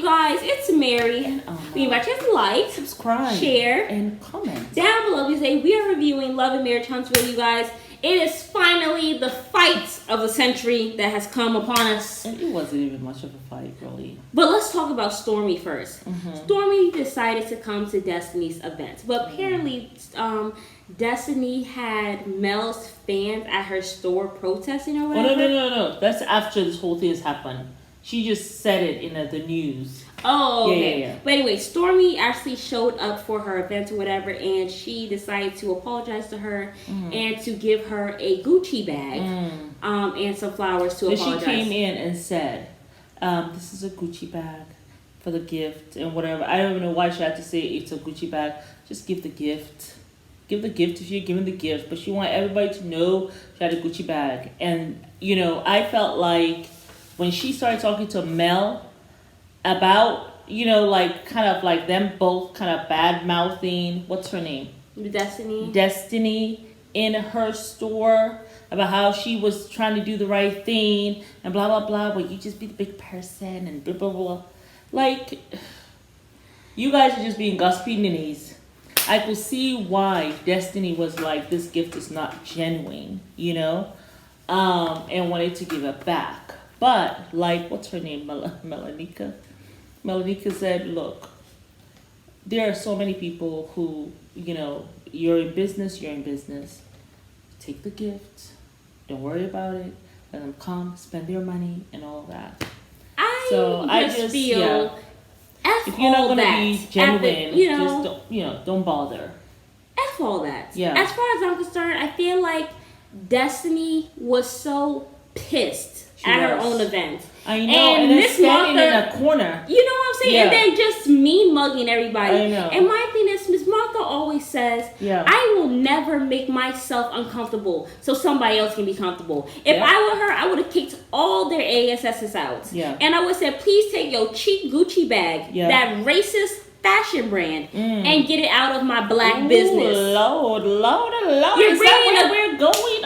you guys? It's Mary. And we invite you to like, subscribe, share, and comment. Down below, we say we are reviewing Love and Marriage Huntsville, you guys. It is finally the fight of the century that has come upon us. And it wasn't even much of a fight, really. But let's talk about Stormy first. Stormy decided to come to Destiny's event. But apparently, Destiny had Mel's fans at her store protesting or whatever. Oh, no. That's after this whole thing has happened. She just said it in the news. Oh, okay. Yeah. But anyway, Stormy actually showed up for her event or whatever, and she decided to apologize to her and to give her a Gucci bag and some flowers to apologize. She came in and said, this is a Gucci bag for the gift and whatever. I don't even know why she had to say it's a Gucci bag. Just give the gift. Give the gift if you're giving the gift. But she wanted everybody to know she had a Gucci bag. And, I felt like when she started talking to Mel about, kind of like them both kind of bad-mouthing, what's her name? Destiny in her store about how she was trying to do the right thing and blah, blah, blah, but you just be the big person and blah, blah, blah. Like, you guys are just being gossipy ninnies. I could see why Destiny was like, this gift is not genuine, and wanted to give it back. But, like, what's her name? Melanika? Melanika said, look, there are so many people who, you're in business. Take the gift. Don't worry about it. Let them come, spend their money, and all that. I just feel... F if you're not all going to that. be genuine, just don't bother. F all that. Yeah. As far as I'm concerned, I feel like Destiny was so pissed at her own event. I know, and then standing in a corner. You know what I'm saying? Yeah. And then just mean mugging everybody. I know. And my thing is, Miss Martha always says, I will never make myself uncomfortable so somebody else can be comfortable. If I were her, I would have kicked all their ASSs out. Yeah. And I would have said, please take your cheap Gucci bag, that racist fashion brand, and get it out of my black business. Lord. You're we're going.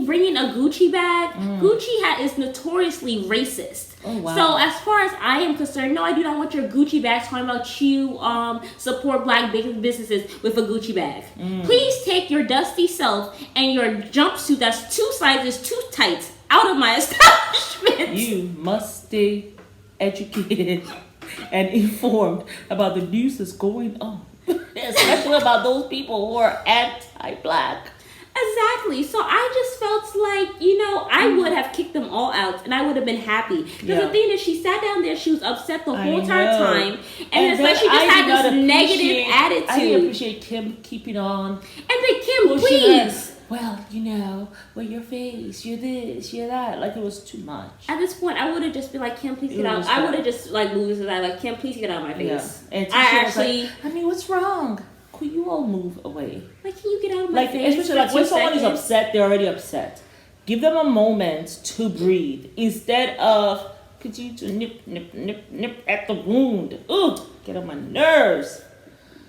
Bringing a Gucci bag. Gucci is notoriously racist. Oh, wow. So as far as I am concerned, no, I do not want your Gucci bag talking about you support black businesses with a Gucci bag. Please take your dusty self and your jumpsuit that's 2 sizes too tight out of my establishment. You must stay educated and informed about the news that's going on, especially about those people who are anti-black. Exactly. So I just felt like, I would have kicked them all out and I would have been happy. Because the thing is, she sat down there, she was upset the whole entire time. And it's like she just had this negative attitude. I didn't appreciate Kim keeping on. And then Kim, please. Well, your face, you're this, you're that. Like, it was too much. At this point, I would have just been like, Kim, please get out. I would have just, moved his eye, like, Kim, please get out of my face. Yeah. And what's wrong? Could you all move away? Like, can you get out of my face? Especially when someone is upset, they're already upset. Give them a moment to breathe instead of continue to nip at the wound. Ugh, get on my nerves.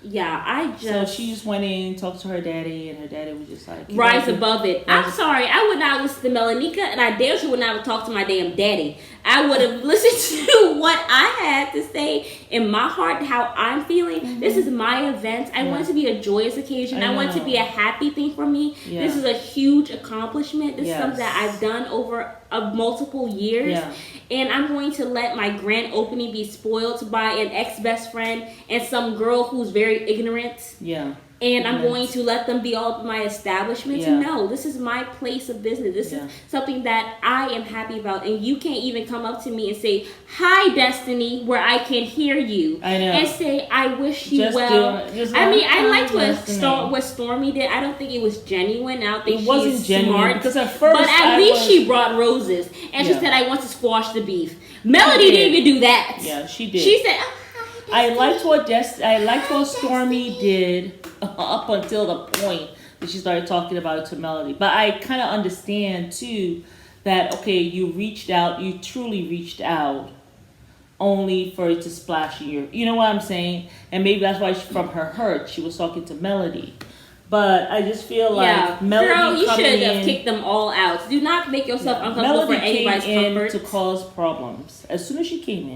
Yeah, So she just went in, talked to her daddy, and her daddy was just like... Rise above it. I'm sorry, I would not listen to Melanika, and I damn sure would not have talked to my damn daddy. I would have listened to what I had to say in my heart, how I'm feeling. This is my event. I want it to be a joyous occasion. I want it to be a happy thing for me. Yeah. This is a huge accomplishment. This is something that I've done over multiple years. Yeah. And I'm going to let my grand opening be spoiled by an ex-best friend and some girl who's very ignorant. Yeah. And I'm going to let them be all my establishment. Yeah. No, this is my place of business. This is something that I am happy about. And you can't even come up to me and say, hi, Destiny, where I can hear you. I know. And say, I wish you well. I liked what Stormy did. I don't think it was genuine. I don't think it wasn't genuine. Smart. Because at first but at least she brought roses. And she said, I want to squash the beef. Melody didn't even do that. Yeah, she did. She said, I liked what Stormy did up until the point that she started talking about it to Melody. But I kind of understand too that you truly reached out only for it to splash in you know what I'm saying? And maybe that's why from her hurt she was talking to Melody. But I just feel like Melody girl, you coming should have in, kicked them all out. Do not make yourself uncomfortable Melody for anybody's came in comfort. to cause problems. As soon as she came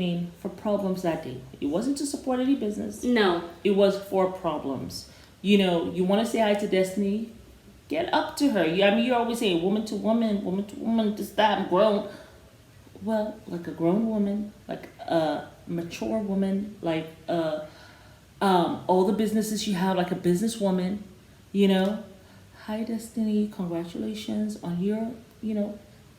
in for problems that day. It wasn't to support any business. No. It was for problems. You know, you want to say hi to Destiny, get up to her. I mean, you always say woman to woman, this, that, I'm grown. Well, like a grown woman, like a mature woman, like all the businesses you have, like a businesswoman, you know. Hi, Destiny, congratulations on your,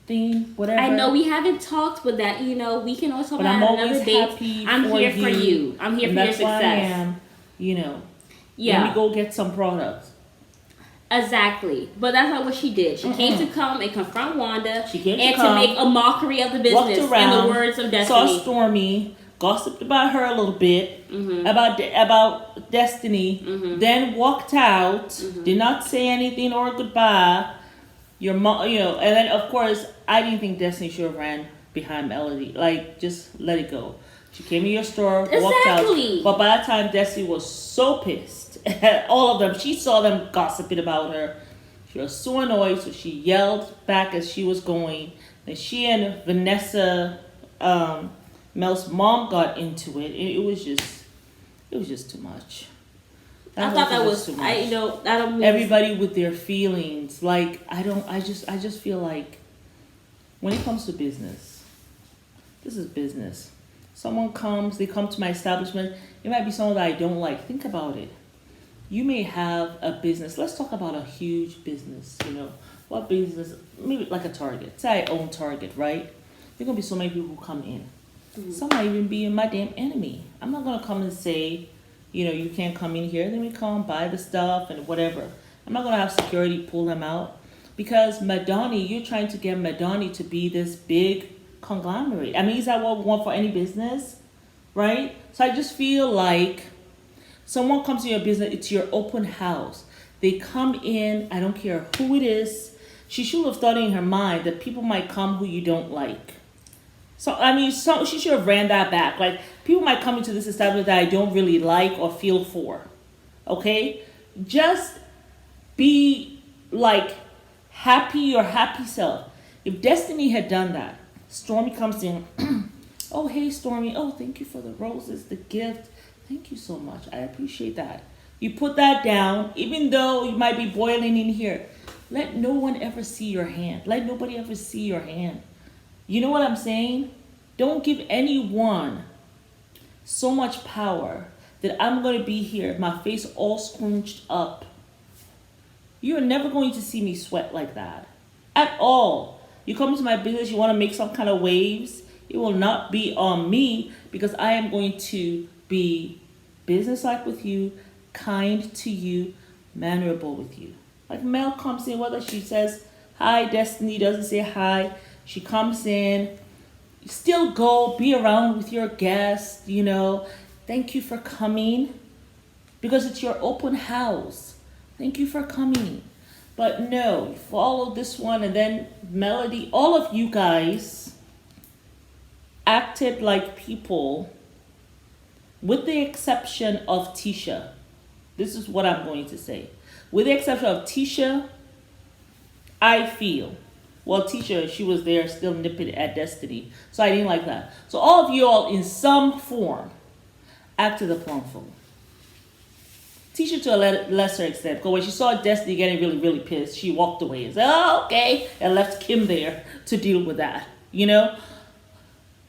thing, whatever. I know we haven't talked, but that, we can also but have I'm always another date. happy I'm for here for you. I'm here for your that's why I success. am, Yeah. Let me go get some products. Exactly. But that's not what she did. She came to come and confront Wanda She came and to to make a mockery of the business, walked around, in the words of Destiny. saw Stormy, gossiped about her a little bit, about Destiny, then walked out, did not say anything or goodbye. Your mom, and then of course I didn't think Destiny should have ran behind Melody. Like, just let it go. She came to your store, walked out. But by that time, Destiny was so pissed at all of them. She saw them gossiping about her. She was so annoyed, so she yelled back as she was going. Then she and Vanessa, Mel's mom, got into it. It was just too much. I thought that was too much. I don't mean everybody with their feelings. Like, I just feel like when it comes to business, this is business. They come to my establishment. It might be someone that I don't like. Think about it. You may have a business. Let's talk about a huge business. What business? Maybe like a Target. Say I own Target, right? There are gonna be so many people who come in. Some might even be my damn enemy. I'm not gonna come and say, you can't come in here. Let me come buy the stuff and whatever. I'm not gonna have security pull them out because Madani, you're trying to get Madani to be this big conglomerate. I mean, is that what we want for any business, right? So I just feel like someone comes to your business, it's your open house. They come in, I don't care who it is. She should have thought in her mind that people might come who you don't like. So, I mean, she should have ran that back. Like, people might come into this establishment that I don't really like or feel for. Okay? Just be, like, your happy self. If Destiny had done that, Stormy comes in. Oh, hey, Stormy. Oh, thank you for the roses, the gift. Thank you so much. I appreciate that. You put that down, even though you might be boiling in here. Let no one ever see your hand. Let nobody ever see your hand. You know what I'm saying? Don't give anyone so much power that I'm going to be here, my face all scrunched up. You're never going to see me sweat like that. At all. You come into my business, you want to make some kind of waves. It will not be on me because I am going to be businesslike with you, kind to you, mannerable with you. Like Mel comes in, whether she says hi, Destiny doesn't say hi. She comes in, still go, be around with your guests, Thank you for coming. Because it's your open house. Thank you for coming. But no, you follow this one and then Melody, all of you guys acted like people with the exception of Tisha. This is what I'm going to say. With the exception of Tisha, I feel. Well, Tisha, she was there still nipping at Destiny. So I didn't like that. So all of you all, in some form, acted the plum fool. Tisha to a lesser extent. Because when she saw Destiny getting really, really pissed, she walked away and said, oh, okay. And left Kim there to deal with that.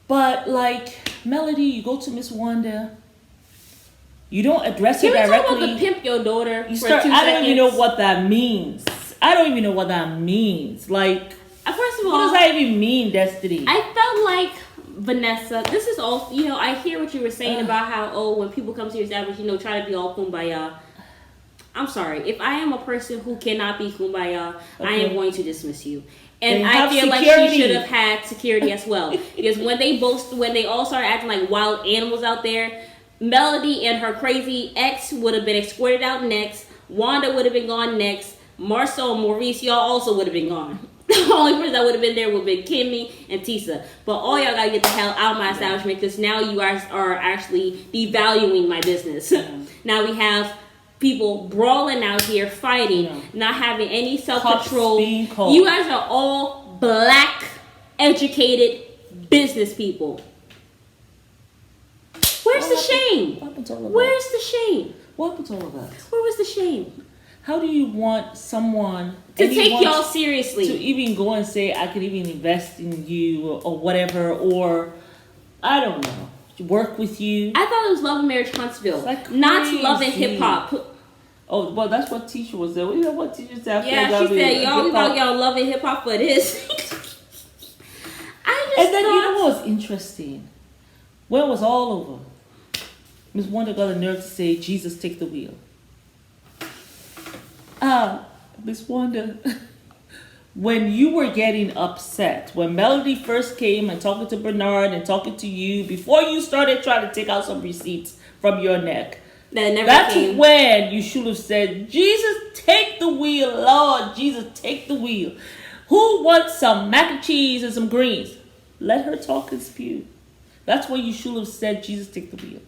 But like, Melody, you go to Miss Wanda. You don't address her directly. Can we talk about the pimp your daughter for 2 seconds? I don't even know what that means. Like, first of all, what does that even mean, Destiny? I felt like Vanessa, this is all, I hear what you were saying about how, when people come to your establishment, try to be all kumbaya. I'm sorry. If I am a person who cannot be kumbaya, I am going to dismiss you. And I feel like she should have had security as well. Because when they all started acting like wild animals out there, Melody and her crazy ex would have been escorted out next. Wanda would have been gone next. Marcel and Maurice, y'all also would have been gone. The only person that would have been there would have been Kimmy and Tisa. But all y'all gotta get the hell out of my establishment because now you guys are actually devaluing my business. Now we have people brawling out here, fighting, Yeah. not having any Cops self-control. being called. You guys are all black, educated business people. Where's the shame? What happened to all of that? Where's the shame? What happened to all of that? Where was the shame? How do you want someone To take y'all to seriously. even go and say, I could even invest in you or whatever, or I don't know, work with you? I thought it was Love and Marriage Huntsville. Like not Love and crazy. Hip Hop. Oh, well, that's what teacher was there. You know what teacher said? Yeah, she said, y'all, we thought y'all Love and Hip Hop for this. I just And then thought, you know what was interesting? When it was all over, Miss Wonder got the nerve to say, Jesus, take the wheel. Miss Wanda, when you were getting upset, when Melody first came and talking to Bernard and talking to you, before you started trying to take out some receipts from your neck, that's came. when you should have said, Jesus, take the wheel. Lord, Jesus, take the wheel. Who wants some mac and cheese and some greens? Let her talk and spew. That's when you should have said, Jesus, take the wheel.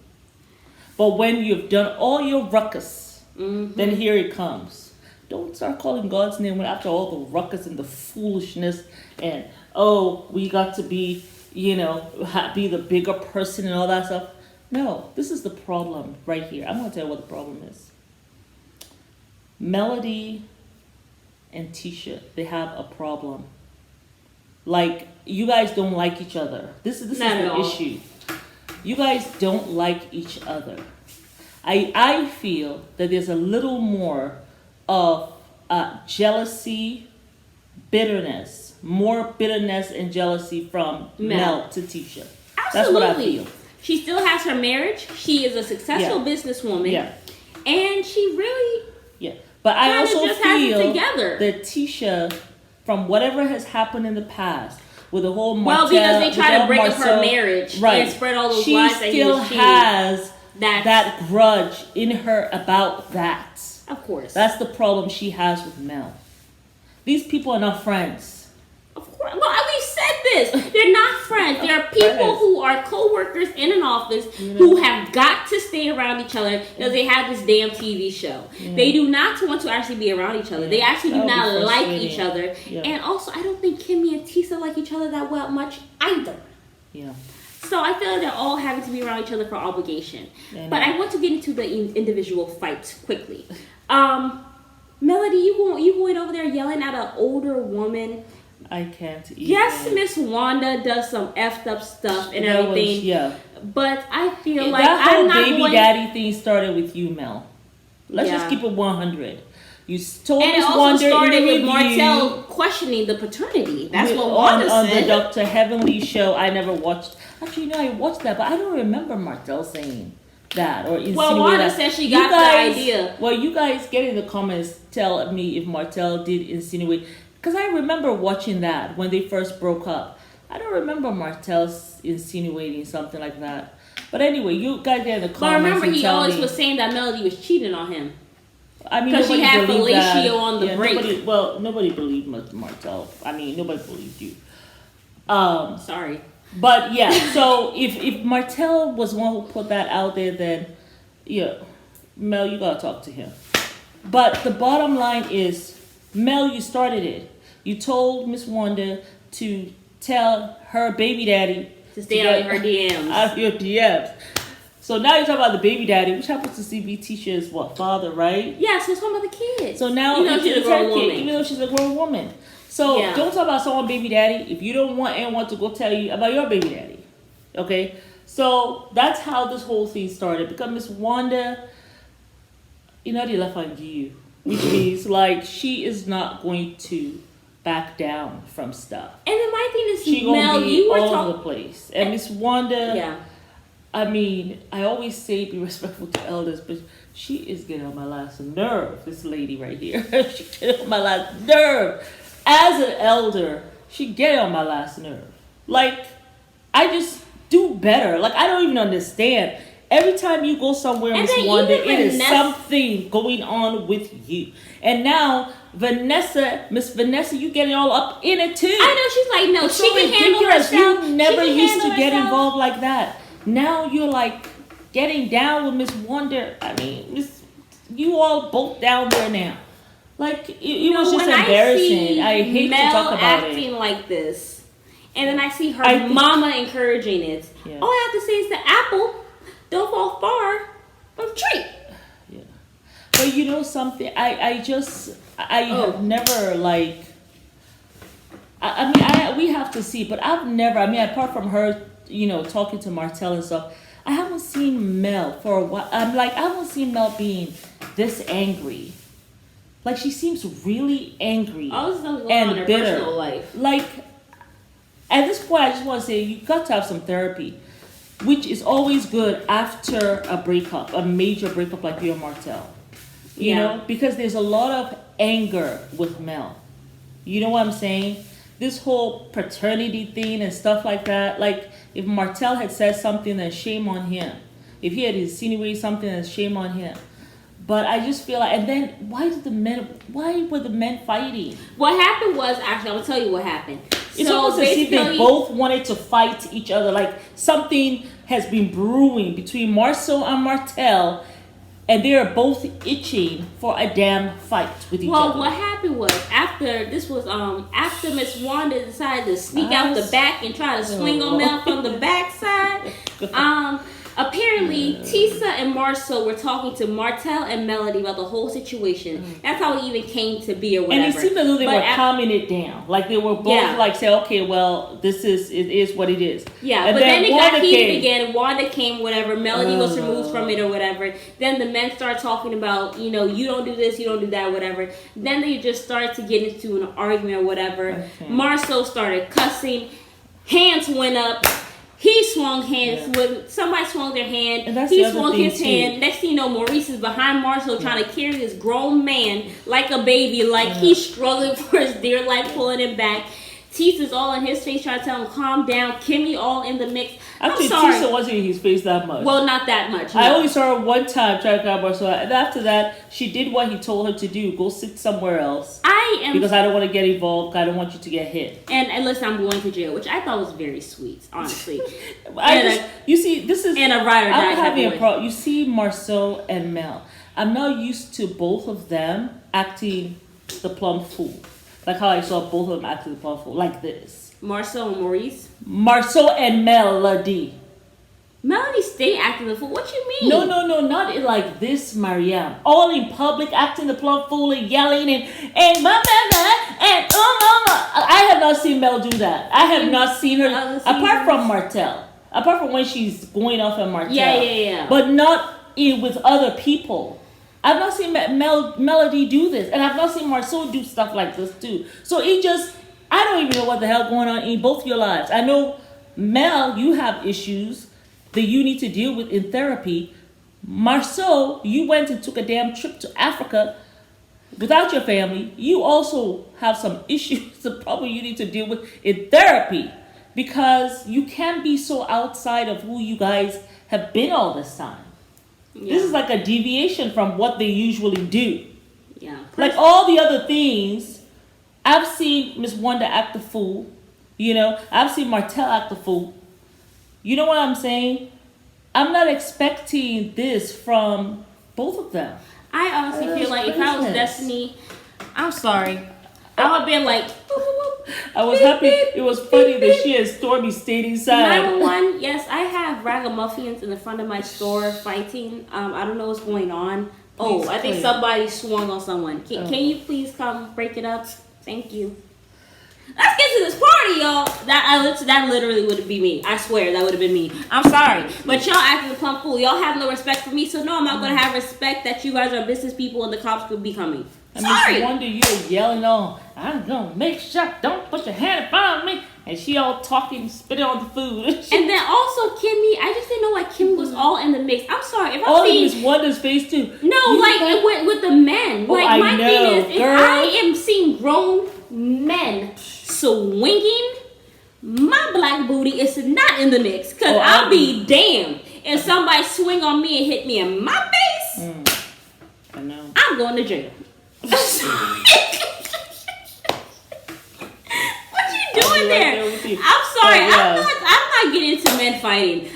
But when you've done all your ruckus, then here it comes. Don't start calling God's name after all the ruckus and the foolishness and, oh, we got to be, be the bigger person and all that stuff. No, this is the problem right here. I'm going to tell you what the problem is. Melody and Tisha, they have a problem. Like, you guys don't like each other. This is the issue. You guys don't like each other. I feel that there's a little more of jealousy, bitterness, more bitterness and jealousy from Mel to Tisha. Absolutely. That's what I feel. She still has her marriage. She is a successful businesswoman. Yeah. And she really But I also just feel has it together. that Tisha, from whatever has happened in the past, with the whole Martell, because they try to break up her marriage and spread all those lies that he was cheating. She still has that grudge in her about that. Of course. That's the problem she has with Mel. These people are not friends. Of course. Well, we said this. They're not friends. They're people who are co-workers in an office who have got to stay around each other because they have this damn TV show. Yeah. They do not want to actually be around each other. Yeah. They actually do not like each other. Yeah. And also, I don't think Kimmy and Tisa like each other that well much either. Yeah. So I feel like they're all having to be around each other for obligation. Yeah, but I want to get into the individual fights quickly. Melody, you going over there yelling at an older woman. I can't even. Yes, Miss Wanda does some effed up stuff and everything. But I feel like that I'm whole not baby going... daddy thing started with you, Mel. Let's just keep it 100. You told Miss Wanda. And it also started with Martell questioning the paternity. That's what Wanda said. On the Dr. Heavenly show, I never watched. Actually, I watched that, but I don't remember Martell saying that or insinuating. Well, Wanda said she got the idea. Well, you guys get in the comments, tell me if Martell did insinuate. Because I remember watching that when they first broke up. I don't remember Martell insinuating something like that. But anyway, you guys get in the comments. But remember, he always was saying that Melody was cheating on him. I mean, because she had fellatio on the break. Nobody believed Martell. I mean, nobody believed you. Sorry. But yeah, so if Martell was one who put that out there, then Mel, you gotta talk to him. But the bottom line is, Mel, you started it. You told Miss Wanda to tell her baby daddy to stay out of her DMs. Out of your DMs. So now you're talking about the baby daddy, which happens to be Tisha's father, right? Yeah, so it's talking about the kids. So now she's a grown woman. Even though she's a grown woman. So don't talk about someone's baby daddy if you don't want anyone to go tell you about your baby daddy. Okay? So that's how this whole thing started. Because Miss Wanda, they left on you. Which means, she is not going to back down from stuff. And then my thing is, she Mel, you were all over the place. And Miss Wanda, I mean, I always say be respectful to elders, but she is getting on my last nerve, this lady right here. She getting on my last nerve. As an elder, she getting on my last nerve. I just do better. I don't even understand. Every time you go somewhere, Miss Wanda, it is something going on with you. And now, Miss Vanessa, you getting all up in it too. I know, she's like, no, she can handle herself. You never used to get involved like that. Now you're getting down with Miss Wanda. I mean, you all both down there now. Like, it was just when embarrassing. I hate Mel to talk about acting it. like this, and then I see her mama encouraging it. Yeah. All I have to say is the apple don't fall far from the tree. Yeah. But you know something? I have never, like... we have to see, but I've never... apart from her, talking to Martell and stuff, I haven't seen Mel for a while. I haven't seen Mel being this angry. Like, she seems really angry and bitter. Personal life. Like, at this point, I just want to say, you got to have some therapy, which is always good after a breakup, a major breakup like you and Martell. You know, because there's a lot of anger with Mel. You know what I'm saying? This whole paternity thing and stuff like that. Like, if Martell had said something, then shame on him. If he had insinuated something, then shame on him. But I just feel like, and then why were the men fighting? What happened was, actually, I'm going to tell you what happened. It's almost as if they both wanted to fight each other. Like, something has been brewing between Marceau and Martell, and they are both itching for a damn fight with each other. Well, what happened was, after Miss Wanda decided to sneak out the back and try to swing on Mel from the backside, apparently, Tisa and Marceau were talking to Martell and Melody about the whole situation. That's how it even came to be or whatever. And it seemed as though they were calming it down. Like, they were both like, say, okay, well, it is what it is. Yeah, and but then it got heated again. Wanda came, whatever. Melody was removed from it or whatever. Then the men started talking about, you don't do this, you don't do that, whatever. Then they just started to get into an argument or whatever. Okay. Marceau started cussing. Hands went up. He swung hands with somebody swung their hand. He swung his hand. Next thing you know, Maurice is behind Marceau trying to carry this grown man like a baby, like he's struggling for his dear life, pulling him back. Tisa's all in his face trying to tell him calm down. Kimmy all in the mix. Actually, Tisa wasn't in his face that much. Well, not that much. No. I only saw her one time trying to calm Marceau, and after that, she did what he told her to do: go sit somewhere else. Because I don't want to get involved. I don't want you to get hit. And listen, I'm going to jail, which I thought was very sweet, honestly. You see, this is and a ride or die. I'm having a problem. You see, Marceau and Mel. I'm not used to both of them acting the plum fool. Like how I saw both of them acting the plum fool, like this. Marceau and Maurice. Marceau and Melody. Melody stay acting the fool. What you mean? No, not like this, Mariam. All in public, acting the plum fool and yelling and I have not seen Mel do that. I have not seen her apart from Martell. Apart from when she's going off at Martell. Yeah. But not with other people. I've not seen Melody do this, and I've not seen Marceau do stuff like this too. So I don't even know what the hell going on in both your lives. I know, Mel, you have issues that you need to deal with in therapy. Marceau, you went and took a damn trip to Africa without your family. You also have some issues that probably you need to deal with in therapy, because you can't be so outside of who you guys have been all this time. Yeah. This is like a deviation from what they usually do. Yeah. Like all the other things, I've seen Miss Wanda act the fool. I've seen Martell act the fool. You know what I'm saying? I'm not expecting this from both of them. I honestly feel like if I was Destiny, I'm sorry, I would have been like, I was happy. It was funny that she and Stormy stayed inside. 911, yes, I have ragamuffins in the front of my store fighting. I don't know what's going on. I think somebody swung on someone. Can you please come break it up? Thank you. Let's get to this party, y'all. That literally would be me. I swear that would have been me. I'm sorry, but y'all acting a plumb fool. Y'all have no respect for me, so no, I'm not gonna have respect that you guys are business people and the cops could be coming. Sorry. Miss Wanda, you're yelling on, I'm gonna make sure, don't put your hand in front of me. And she all talking, spitting on the food. And then also Kimmy, I just didn't know why Kimmy was all in the mix. I'm sorry. If all in Miss Wanda's face too. No, it went with the men. My thing is, if I am seeing grown men swinging, my black booty is not in the mix. Because I'll be damned if somebody swing on me and hit me in my face. I know. I'm going to jail. What you doing there? I'm sorry. I'm not getting into men men fighting.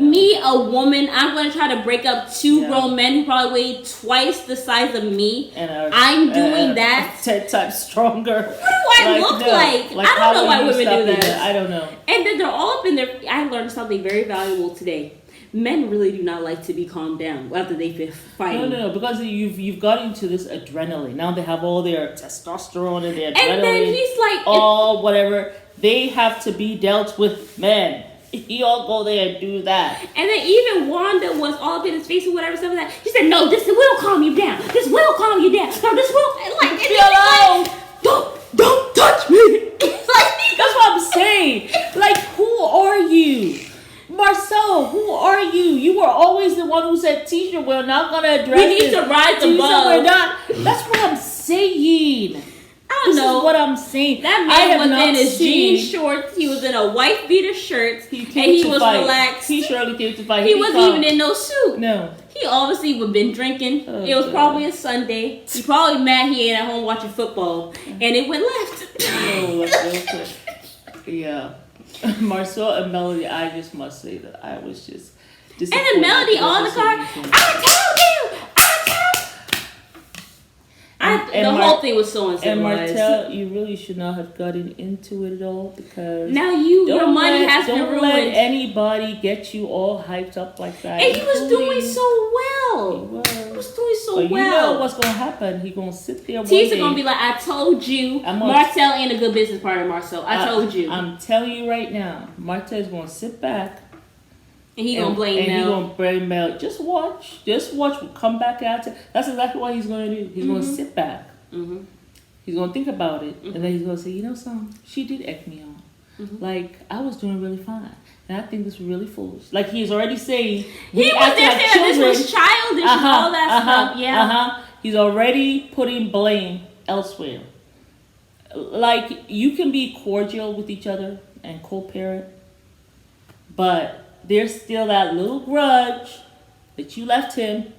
Me, a woman, I'm going to try to break up two grown men who probably weigh twice the size of me. And I'm doing that. 10 times stronger. What do I look like? I don't know why women do that. I don't know. And then they're all up in their... I learned something very valuable today. Men really do not like to be calmed down after they've been fighting. No, because you've got into this adrenaline. Now they have all their testosterone and their adrenaline. And then he's like... whatever. They have to be dealt with men. You all go there and do that. And then even Wanda was all up in his face or whatever, stuff like that. She said, no, this will calm you down. This will calm you down. No, this will... Like, and he's like, don't touch me. It's like, that's what I'm saying. Like, who are you? Marcel, who are you? You were always the one who said, Tisha, we're not going to address we need to rise above. We're not. That's what I'm saying. I don't know. This is what I'm saying. That man was in his jean shorts. He was in a white beater shirt. And he was relaxed. He surely came to fight. He wasn't even in no suit. No. He obviously would have been drinking. It was probably a Sunday. He probably mad he ain't at home watching football. And it went left. Yeah. Marcel and Melody, I just must say that I was just disappointed. And the Melody on the car, I told you! The whole thing was so uncivilized. And Martel, you really should not have gotten into it at all because now your money has been ruined. Don't let anybody get you all hyped up like that. And he was doing so well. He was doing so well. You know what's gonna happen? He's gonna sit there. T's gonna be like, I told you. Martel ain't a good business partner, Marcel. I told you. I'm telling you right now, Martel's gonna sit back. And he gonna blame Mel. And he gonna blame Mel. Just watch. We'll come back at it. That's exactly what he's gonna do. He's gonna sit back. Mm-hmm. He's gonna think about it, and then he's gonna say, you know something? She did egg me on. Mm-hmm. Like I was doing really fine, and I think this was really foolish. Like he's already saying he was there saying this was childish and all that stuff. Yeah. He's already putting blame elsewhere. Like you can be cordial with each other and co-parent, but there's still that little grudge that you left him.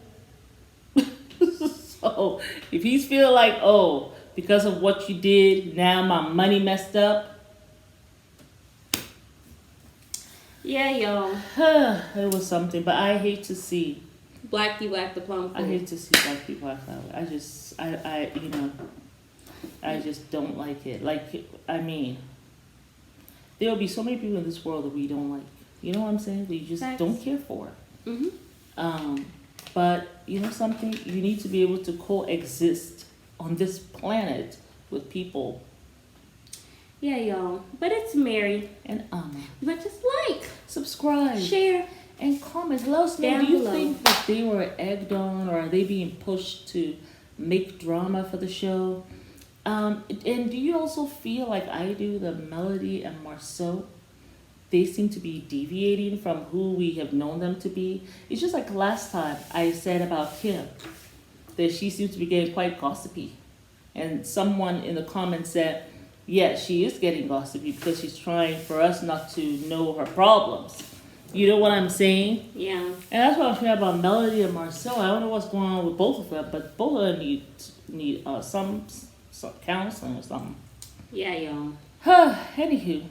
So if he's feeling like, oh, because of what you did, now my money messed up. Yeah, y'all. It was something, but I hate to see black people act the plum. I hate to see black people act that way. I just don't like it. Like, I mean, there will be so many people in this world that we don't like. You know what I'm saying? That you just don't care for. Mm-hmm. But you know something? You need to be able to coexist on this planet with people. Yeah, y'all. But it's Mary and Anna. But just like, subscribe, share, and comment. Let us know. Do you think that they were egged on, or are they being pushed to make drama for the show? And do you also feel like I do, the Melody and Marceau? They seem to be deviating from who we have known them to be. It's just like last time I said about Kim, that she seems to be getting quite gossipy. And someone in the comments said, yes, she is getting gossipy because she's trying for us not to know her problems. You know what I'm saying? Yeah. And that's what I'm saying about Melody and Marceau. I don't know what's going on with both of them, but both of them need some counseling or something. Yeah, y'all. Anywho.